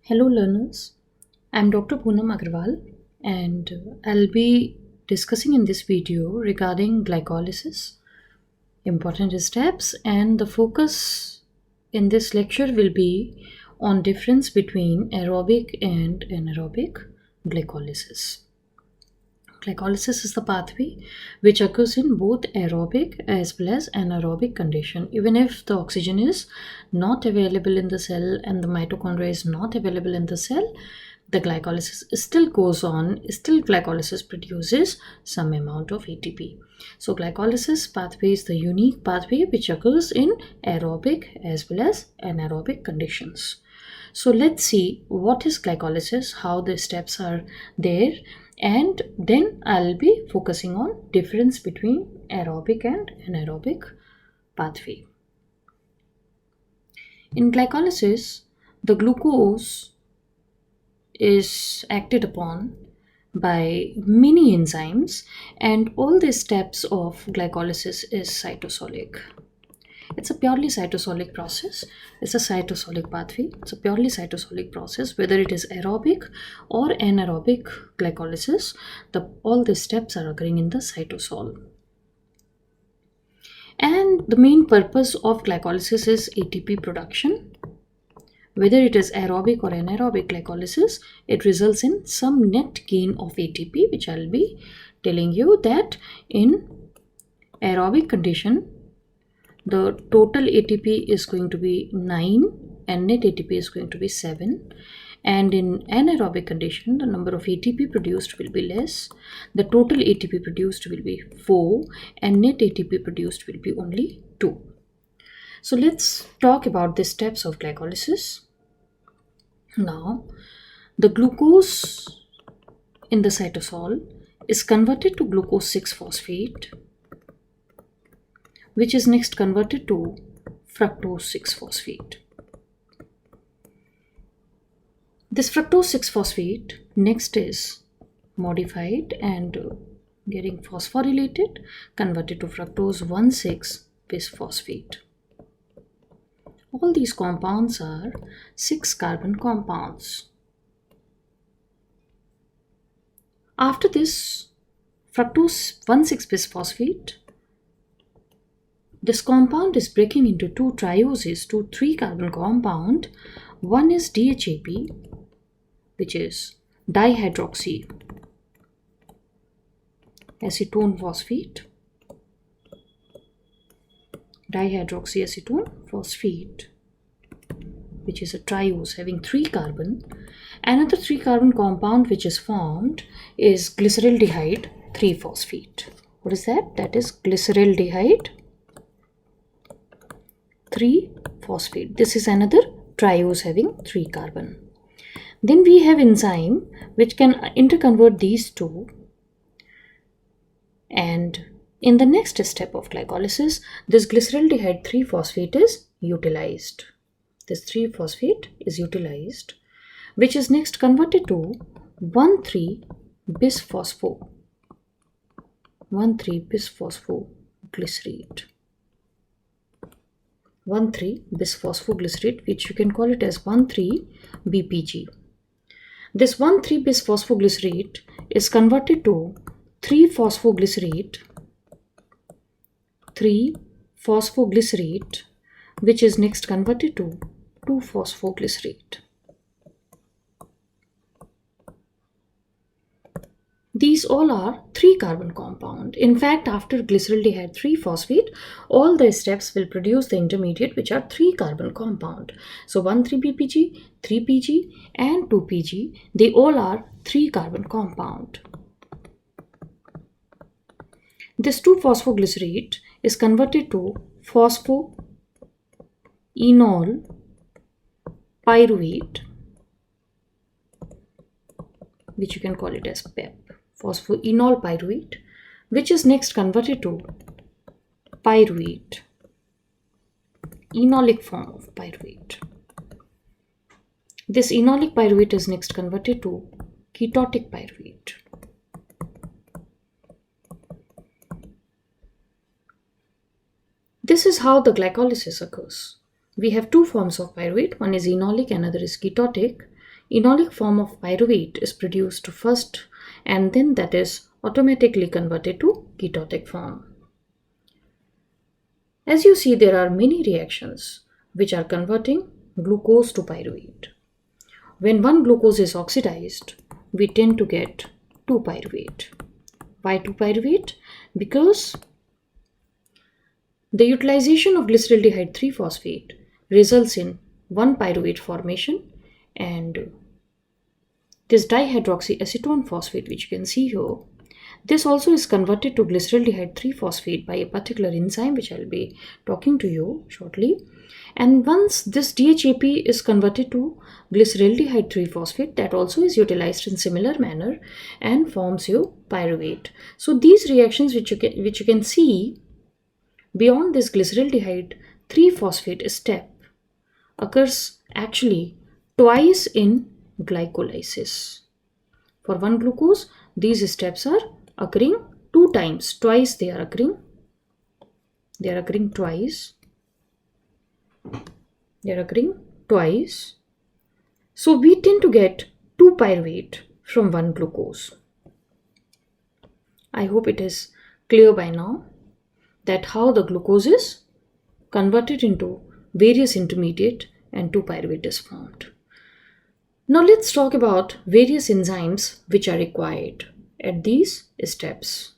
Hello learners, I'm Dr. Poonam Agrawal and I'll be discussing in this video regarding glycolysis, important steps, and the focus in this lecture will be on difference between aerobic and anaerobic glycolysis. Glycolysis is the pathway which occurs in both aerobic as well as anaerobic condition. Even if the oxygen is not available in the cell and the mitochondria is not available in the cell, the glycolysis still goes on, still glycolysis produces some amount of ATP. So glycolysis pathway is the unique pathway which occurs in aerobic as well as anaerobic conditions. So let's see what is glycolysis, how the steps are there, and then I'll be focusing on difference between aerobic and anaerobic pathway. In glycolysis, the glucose is acted upon by many enzymes, and all the steps of glycolysis is cytosolic. It's a purely cytosolic process. It's a cytosolic pathway. It's a purely cytosolic process. Whether it is aerobic or anaerobic glycolysis, all the steps are occurring in the cytosol. And the main purpose of glycolysis is ATP production. Whether it is aerobic or anaerobic glycolysis, it results in some net gain of ATP, which I'll be telling you that in aerobic condition, the total ATP is going to be 9 and net ATP is going to be 7. And in anaerobic condition, the number of ATP produced will be less. The total ATP produced will be 4 and net ATP produced will be only 2. So let's talk about the steps of glycolysis. Now, the glucose in the cytosol is converted to glucose 6-phosphate, which is next converted to fructose 6-phosphate. This fructose 6-phosphate next is modified and getting phosphorylated, converted to fructose 1,6-bisphosphate. All these compounds are 6-carbon compounds. After this fructose 1,6-bisphosphate, this compound is breaking into two trioses to 3-carbon compound. One is DHAP, which is dihydroxy acetone phosphate, which is a triose having 3 carbon. Another 3-carbon compound which is formed is glyceraldehyde 3-phosphate. What is that? That is glyceraldehyde 3-phosphate. This is another triose having 3 carbon. Then we have enzyme which can interconvert these two, and in the next step of glycolysis, this glyceraldehyde 3-phosphate is utilized. This 3-phosphate is utilized, which is next converted to 1,3-bisphosphoglycerate. 1,3-bisphosphoglycerate, which you can call it as 1,3-BPG. This 1,3-bisphosphoglycerate is converted to 3-phosphoglycerate, which is next converted to 2-phosphoglycerate. These all are 3-carbon compound. In fact, after glyceraldehyde 3-phosphate, all the steps will produce the intermediate which are 3-carbon compound. So 1,3-BPG, 3-PG and 2-PG, they all are 3-carbon compound. This 2-phosphoglycerate is converted to phosphoenol pyruvate, which you can call it as PEP. Phosphoenol pyruvate, which is next converted to pyruvate, enolic form of pyruvate. This enolic pyruvate is next converted to ketotic pyruvate. This is how the glycolysis occurs. We have two forms of pyruvate. One is enolic, another is ketotic. enolic form of pyruvate is produced first, and then that is automatically converted to ketotic form. As you see, there are many reactions which are converting glucose to pyruvate. When one glucose is oxidized, we tend to get 2-pyruvate. Why 2-pyruvate? Because the utilization of glyceraldehyde 3-phosphate results in 1-pyruvate formation, and this dihydroxyacetone phosphate, which you can see here, this also is converted to glyceraldehyde 3-phosphate by a particular enzyme which I'll be talking to you shortly. And once this DHAP is converted to glyceraldehyde 3-phosphate, that also is utilized in similar manner and forms your pyruvate. So these reactions which you can see beyond this glyceraldehyde 3-phosphate step occurs actually twice in glycolysis. For one glucose, these steps are occurring 2 times. Twice they are occurring. They are occurring twice. They are occurring twice. So we tend to get 2-pyruvate from one glucose. I hope it is clear by now that how the glucose is converted into various intermediate and 2-pyruvate is formed. Now let's talk about various enzymes which are required at these steps.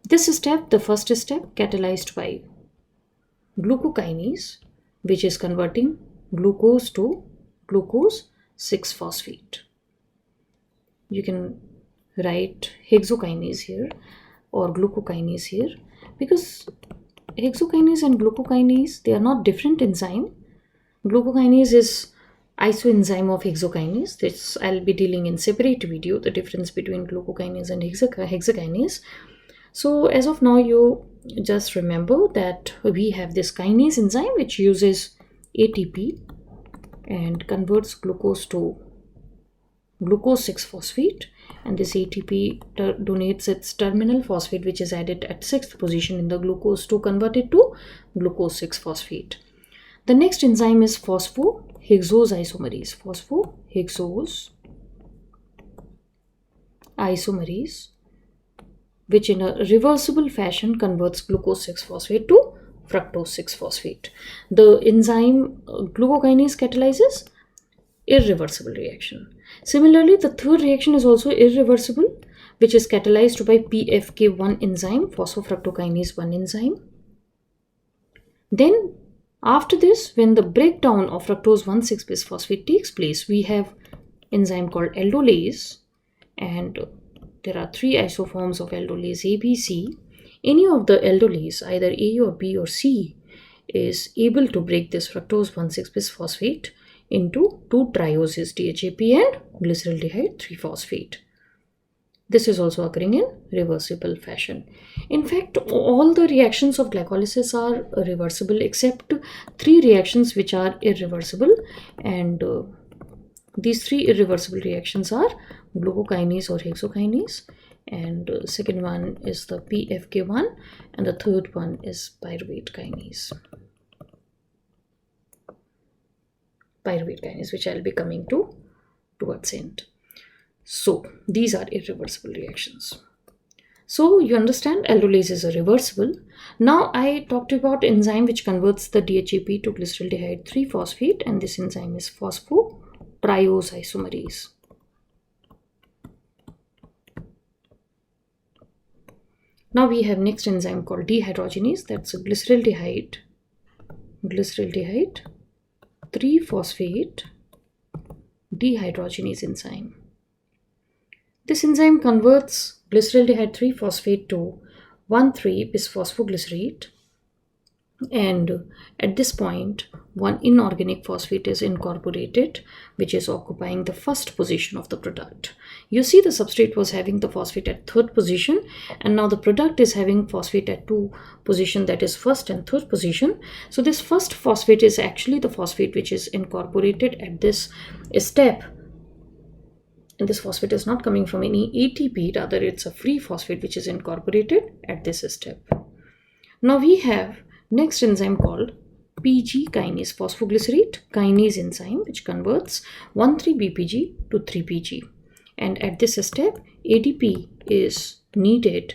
This step, the first step, catalyzed by glucokinase, which is converting glucose to glucose 6-phosphate. You can write hexokinase here or glucokinase here, because hexokinase and glucokinase, they are not different enzyme. Glucokinase is isoenzyme of hexokinase. This I'll be dealing in separate video, the difference between glucokinase and hexokinase. So as of now, you just remember that we have this kinase enzyme which uses ATP and converts glucose to glucose 6-phosphate, and this ATP donates its terminal phosphate which is added at 6th position in the glucose to convert it to glucose 6-phosphate. The next enzyme is phosphohexose isomerase. Phosphohexose isomerase, which in a reversible fashion converts glucose 6-phosphate to fructose 6-phosphate. The enzyme glucokinase catalyzes irreversible reaction. Similarly, the third reaction is also irreversible, which is catalyzed by PFK1 enzyme, phosphofructokinase 1 enzyme. Then after this, when the breakdown of fructose 1,6-bisphosphate takes place, we have enzyme called aldolase, and there are 3 isoforms of aldolase A, B, C. Any of the aldolase, either A or B or C, is able to break this fructose 1,6-bisphosphate into 2 trioses, DHAP and glyceraldehyde 3-phosphate. This is also occurring in reversible fashion. In fact, all the reactions of glycolysis are reversible except 3 reactions which are irreversible, and these 3 irreversible reactions are glucokinase or hexokinase, and second one is the PFK1, and the third one is pyruvate kinase. Pyruvate kinase, which I'll be coming to towards end. So these are irreversible reactions. So you understand aldolase is a reversible. Now I talked about enzyme which converts the DHAP to glyceraldehyde 3-phosphate, and this enzyme is phosphotriose isomerase. Now we have next enzyme called dehydrogenase, that's a glyceraldehyde 3-phosphate dehydrogenase enzyme. This enzyme converts glyceraldehyde 3-phosphate to 1,3-bisphosphoglycerate, and at this point one inorganic phosphate is incorporated, which is occupying the first position of the product. You see the substrate was having the phosphate at 3rd position, and now the product is having phosphate at 2 position, that is 1st and 3rd position. So this first phosphate is actually the phosphate which is incorporated at this step, and this phosphate is not coming from any ATP, rather it's a free phosphate which is incorporated at this step. Now we have next enzyme called PG kinase, phosphoglycerate kinase enzyme, which converts 1,3-BPG to 3-PG. And at this step, ATP is needed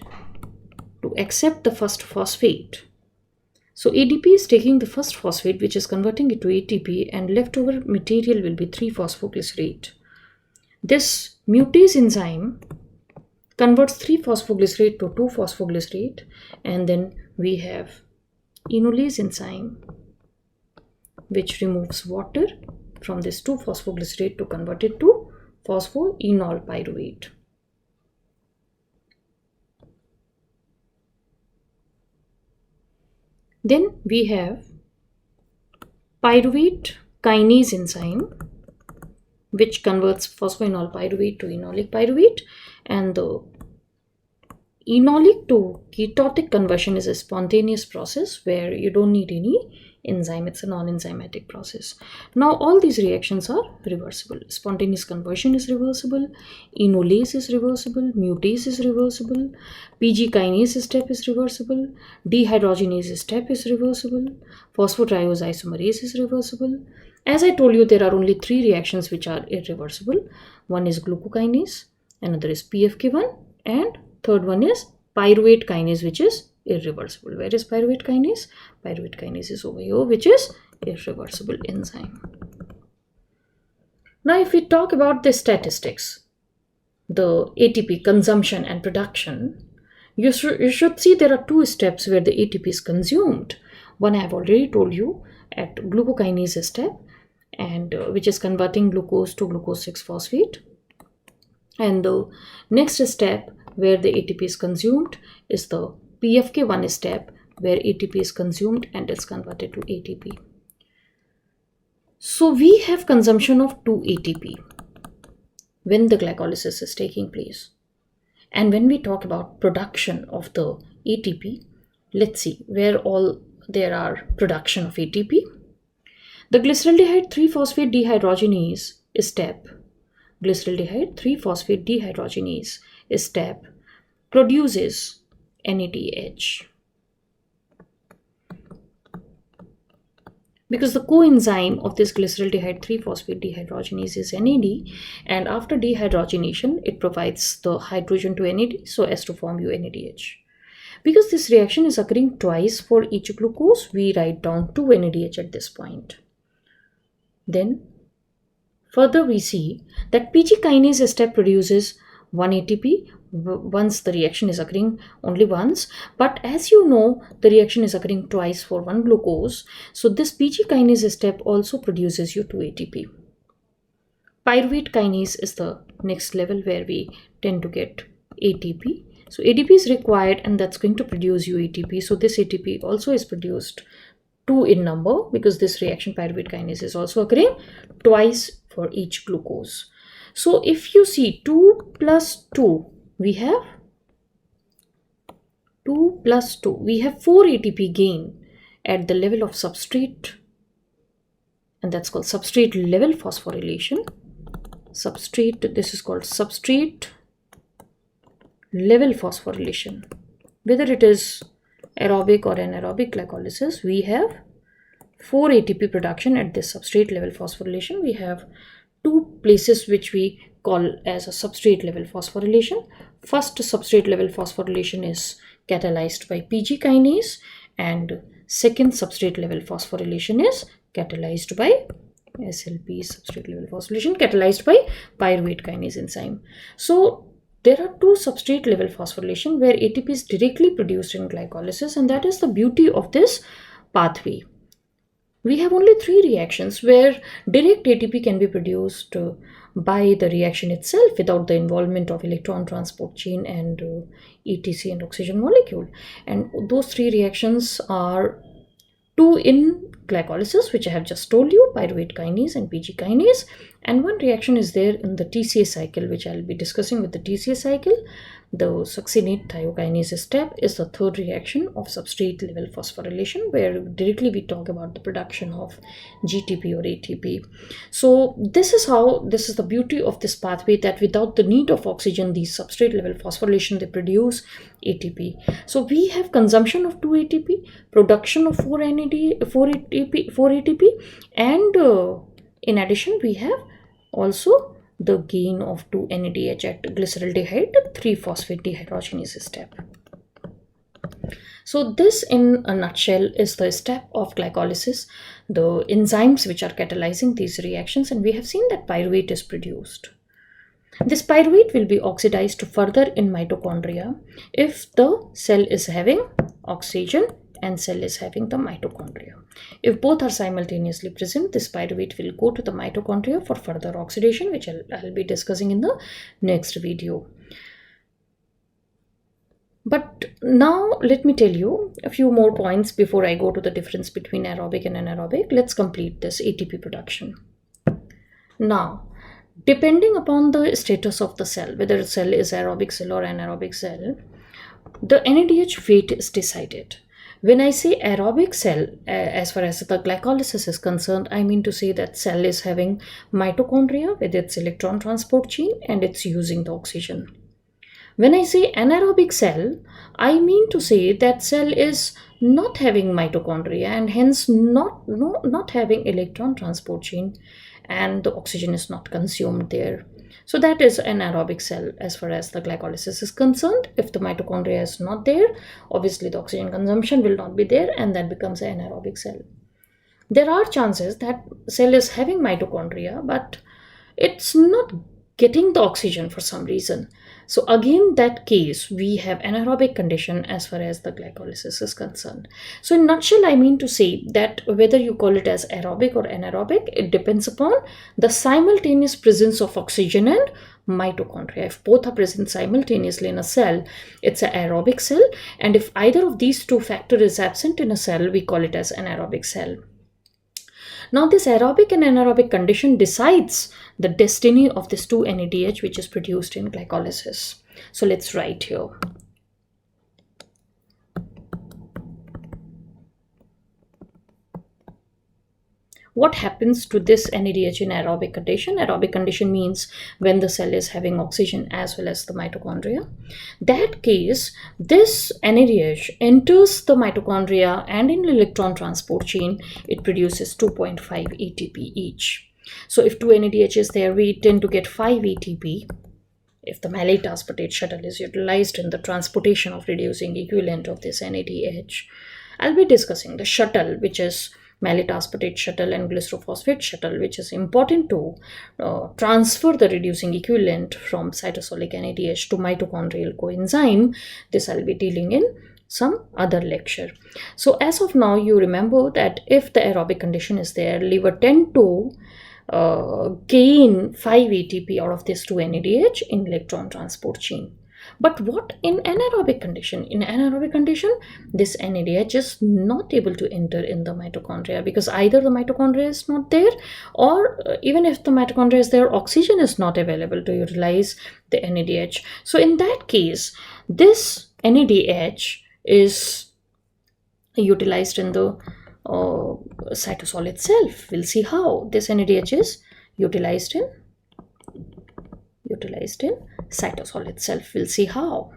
to accept the first phosphate. So ADP is taking the first phosphate, which is converting it to ATP, and leftover material will be 3-phosphoglycerate. This mutase enzyme converts 3-phosphoglycerate to 2-phosphoglycerate, and then we have enolase enzyme, which removes water from this 2-phosphoglycerate to convert it to phosphoenol pyruvate. Then we have pyruvate kinase enzyme, which converts phosphoenol pyruvate to enolic pyruvate, and the enolic to ketotic conversion is a spontaneous process where you don't need any enzyme. It's a non-enzymatic process. Now all these reactions are reversible. Spontaneous conversion is reversible, enolase is reversible, mutase is reversible, PG kinase step is reversible, dehydrogenase step is reversible, phosphotriose isomerase is reversible. As I told you, there are only 3 reactions which are irreversible. One is glucokinase, another is PFK1, and third one is pyruvate kinase, which is irreversible. Where is pyruvate kinase? Pyruvate kinase is over here, which is irreversible enzyme. Now, if we talk about the statistics, the ATP consumption and production, you should see there are 2 steps where the ATP is consumed. One I have already told you at glucokinase step, and which is converting glucose to glucose 6-phosphate. And the next step where the ATP is consumed is the PFK1 step, where ATP is consumed and is converted to ATP. So we have consumption of 2 ATP when the glycolysis is taking place. And when we talk about production of the ATP, let's see where all there are production of ATP. The glyceraldehyde 3-phosphate dehydrogenase step, glyceraldehyde 3-phosphate dehydrogenase step produces NADH. Because the coenzyme of this glyceraldehyde 3-phosphate dehydrogenase is NAD, and after dehydrogenation, it provides the hydrogen to NAD so as to form NADH. Because this reaction is occurring twice for each glucose, we write down 2 NADH at this point. Then further we see that PG kinase step produces 1 ATP once the reaction is occurring only once, but as you know, the reaction is occurring twice for 1 glucose, so this PG kinase step also produces you 2 ATP. Pyruvate kinase is the next level where we tend to get ATP. So ATP is required, and that's going to produce you ATP. So this ATP also is produced 2 in number, because this reaction pyruvate kinase is also occurring twice for each glucose. So if you see 2 plus 2, we have 2 plus 2. We have 4 ATP gain at the level of substrate, and that's called substrate level phosphorylation. This is called substrate level phosphorylation. Whether it is aerobic or anaerobic glycolysis, we have 4 ATP production at this substrate level phosphorylation. We have 2 places which we call as a substrate level phosphorylation. First substrate level phosphorylation is catalyzed by PG kinase, and second substrate level phosphorylation is catalyzed by SLP, substrate level phosphorylation, catalyzed by pyruvate kinase enzyme. So there are 2 substrate level phosphorylation where ATP is directly produced in glycolysis, and that is the beauty of this pathway. We have only 3 reactions where direct ATP can be produced by the reaction itself without the involvement of electron transport chain and ETC and oxygen molecule. And those 3 reactions are 2 in glycolysis, which I have just told you, pyruvate kinase and PG kinase, and 1 reaction is there in the TCA cycle, which I'll be discussing with the TCA cycle, The succinate thiokinase step is the third reaction of substrate level phosphorylation, where directly we talk about the production of GTP or ATP. So this is the beauty of this pathway, that without the need of oxygen, these substrate level phosphorylation, they produce ATP. So we have consumption of 2 ATP, production of 4 ATP, and in addition we have also the gain of 2 NADH at glyceraldehyde 3-phosphate dehydrogenase step. So this in a nutshell is the step of glycolysis, the enzymes which are catalyzing these reactions, and we have seen that pyruvate is produced. This pyruvate will be oxidized further in mitochondria if the cell is having oxygen and cell is having the mitochondria. If both are simultaneously present, this pyruvate will go to the mitochondria for further oxidation, which I'll be discussing in the next video. But now let me tell you a few more points before I go to the difference between aerobic and anaerobic. Let's complete this ATP production. Now, depending upon the status of the cell, whether the cell is aerobic cell or anaerobic cell, the NADH weight is decided. When I say aerobic cell, as far as the glycolysis is concerned, I mean to say that cell is having mitochondria with its electron transport chain and it's using the oxygen. When I say anaerobic cell, I mean to say that cell is not having mitochondria and hence not having electron transport chain, and the oxygen is not consumed there. So that is an aerobic cell as far as the glycolysis is concerned. If the mitochondria is not there, obviously the oxygen consumption will not be there, and that becomes an anaerobic cell. There are chances that cell is having mitochondria, but it's not getting the oxygen for some reason. So again, that case, we have anaerobic condition as far as the glycolysis is concerned. So in nutshell, I mean to say that whether you call it as aerobic or anaerobic, it depends upon the simultaneous presence of oxygen and mitochondria. If both are present simultaneously in a cell, it's an aerobic cell. And if either of these two factors is absent in a cell, we call it as anaerobic cell. Now this aerobic and anaerobic condition decides the destiny of this 2 NADH which is produced in glycolysis. So let's write here. What happens to this NADH in aerobic condition? Aerobic condition means when the cell is having oxygen as well as the mitochondria. That case, this NADH enters the mitochondria and in electron transport chain, it produces 2.5 ATP each. So if 2 NADH is there, we tend to get 5 ATP. If the malate aspartate shuttle is utilized in the transportation of reducing equivalent of this NADH, I'll be discussing the shuttle, which is malate aspartate shuttle and glycerophosphate shuttle, which is important to transfer the reducing equivalent from cytosolic NADH to mitochondrial coenzyme. This I'll be dealing in some other lecture. So as of now, you remember that if the aerobic condition is there, liver tend to gain 5 ATP out of this 2 NADH in electron transport chain. But what in anaerobic condition? In anaerobic condition, this NADH is not able to enter in the mitochondria because either the mitochondria is not there, or even if the mitochondria is there, oxygen is not available to utilize the NADH. So in that case, this NADH is utilized in the cytosol itself. We'll see how this NADH is utilized in cytosol itself. We'll see how.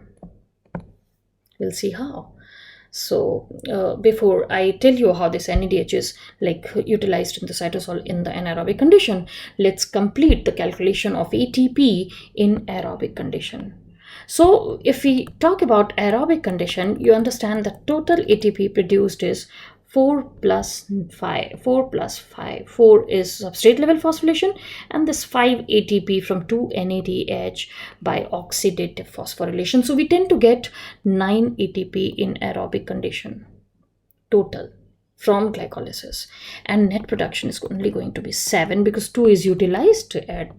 So before I tell you how this NADH is utilized in the cytosol in the anaerobic condition, let's complete the calculation of ATP in aerobic condition. So if we talk about aerobic condition, you understand that total ATP produced is 4 plus 5. 4 plus 5. 4 is substrate level phosphorylation, and this 5 ATP from 2 NADH by oxidative phosphorylation. So we tend to get 9 ATP in aerobic condition total from glycolysis, and net production is only going to be 7 because 2 is utilized at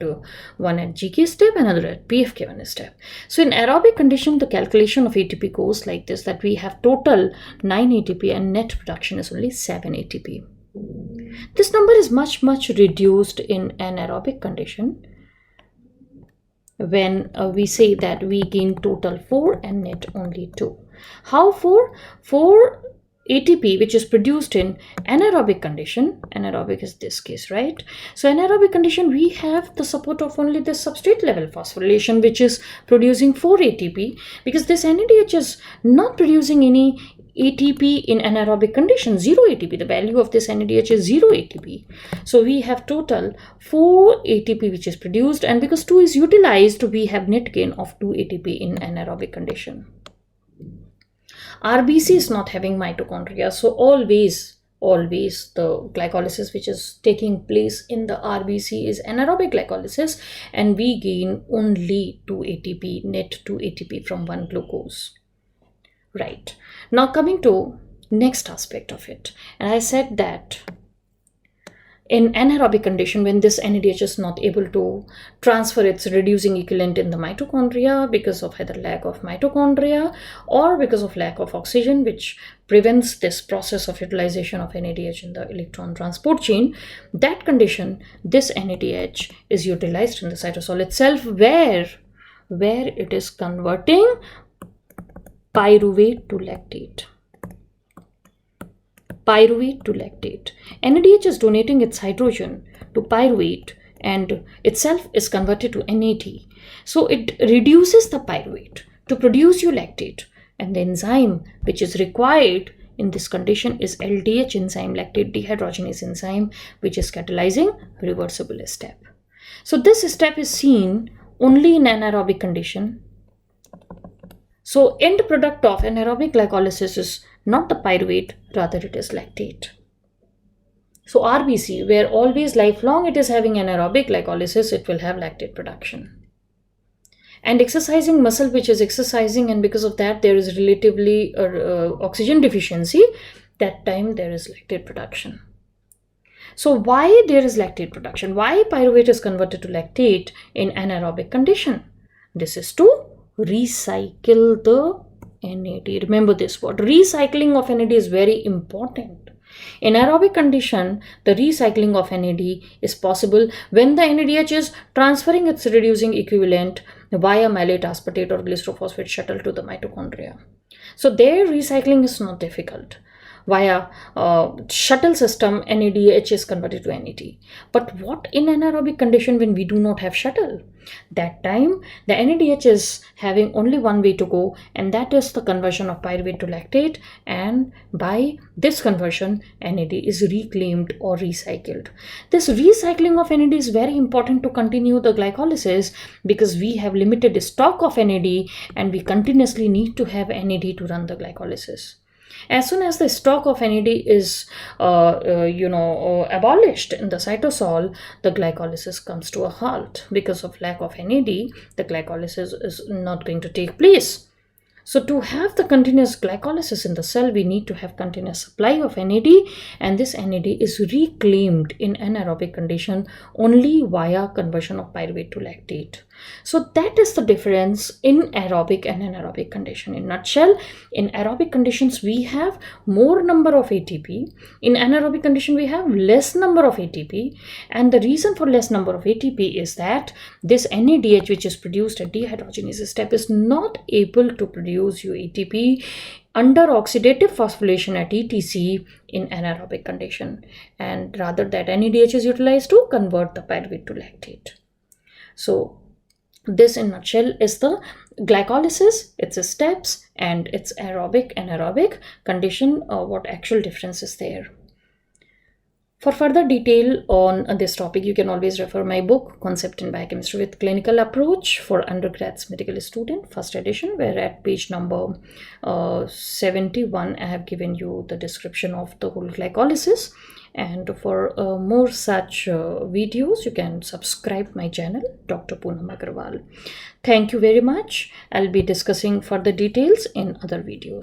one at GK step, another at PFK1 step. So in aerobic condition, the calculation of ATP goes like this, that we have total 9 ATP and net production is only 7 ATP. This number is much reduced in anaerobic condition. when we say that we gain total 4 and net only 2. How 4? 4 ATP, which is produced in anaerobic condition, anaerobic is this case, right? So anaerobic condition, we have the support of only the substrate level phosphorylation, which is producing 4 ATP, because this NADH is not producing any ATP in anaerobic condition, 0 ATP. The value of this NADH is 0 ATP. So we have total 4 ATP which is produced, and because 2 is utilized, we have net gain of 2 ATP in anaerobic condition. RBC is not having mitochondria, so always the glycolysis which is taking place in the RBC is anaerobic glycolysis, and we gain only 2 ATP, net 2 ATP from 1 glucose. Right. Now coming to next aspect of it, and I said that in anaerobic condition, when this NADH is not able to transfer its reducing equivalent in the mitochondria because of either lack of mitochondria or because of lack of oxygen, which prevents this process of utilization of NADH in the electron transport chain, that condition, this NADH is utilized in the cytosol itself, where it is converting pyruvate to lactate. NADH is donating its hydrogen to pyruvate and itself is converted to NAD. So it reduces the pyruvate to produce your lactate, and the enzyme which is required in this condition is LDH enzyme, lactate dehydrogenase enzyme, which is catalyzing reversible step. So this step is seen only in anaerobic condition. So end product of anaerobic glycolysis is not the pyruvate, rather it is lactate. So RBC, where always lifelong it is having anaerobic glycolysis, it will have lactate production. And exercising muscle which is exercising, and because of that there is relatively oxygen deficiency, that time there is lactate production. So why there is lactate production? Why pyruvate is converted to lactate in anaerobic condition? This is to recycle the NAD. Remember this word. Recycling of NAD is very important. In aerobic condition, the recycling of NAD is possible when the NADH is transferring its reducing equivalent via malate, aspartate or glycerophosphate shuttle to the mitochondria. So their recycling is not difficult. Via shuttle system, NADH is converted to NAD. But what in anaerobic condition when we do not have shuttle? That time the NADH is having only one way to go, and that is the conversion of pyruvate to lactate, and by this conversion NAD is reclaimed or recycled. This recycling of NAD is very important to continue the glycolysis, because we have limited stock of NAD and we continuously need to have NAD to run the glycolysis. As soon as the stock of NAD is abolished in the cytosol, the glycolysis comes to a halt. Because of lack of NAD, the glycolysis is not going to take place. So to have the continuous glycolysis in the cell, we need to have continuous supply of NAD, and this NAD is reclaimed in anaerobic condition only via conversion of pyruvate to lactate. So that is the difference in aerobic and anaerobic condition. In nutshell, in aerobic conditions we have more number of ATP. In anaerobic condition we have less number of ATP, and the reason for less number of ATP is that this NADH, which is produced at dehydrogenase step, is not able to produce your ATP under oxidative phosphorylation at ETC in anaerobic condition, and rather that NADH is utilized to convert the pyruvate to lactate. So this in nutshell is the glycolysis, its steps, and its aerobic and anaerobic condition, what actual difference is there. For further detail on this topic, you can always refer my book, Concept in Biochemistry with Clinical Approach for Undergrads Medical Student, first edition, where at page number 71, I have given you the description of the whole glycolysis. And for more such videos, you can subscribe my channel, Dr. Poonam Agrawal. Thank you very much. I'll be discussing further details in other videos.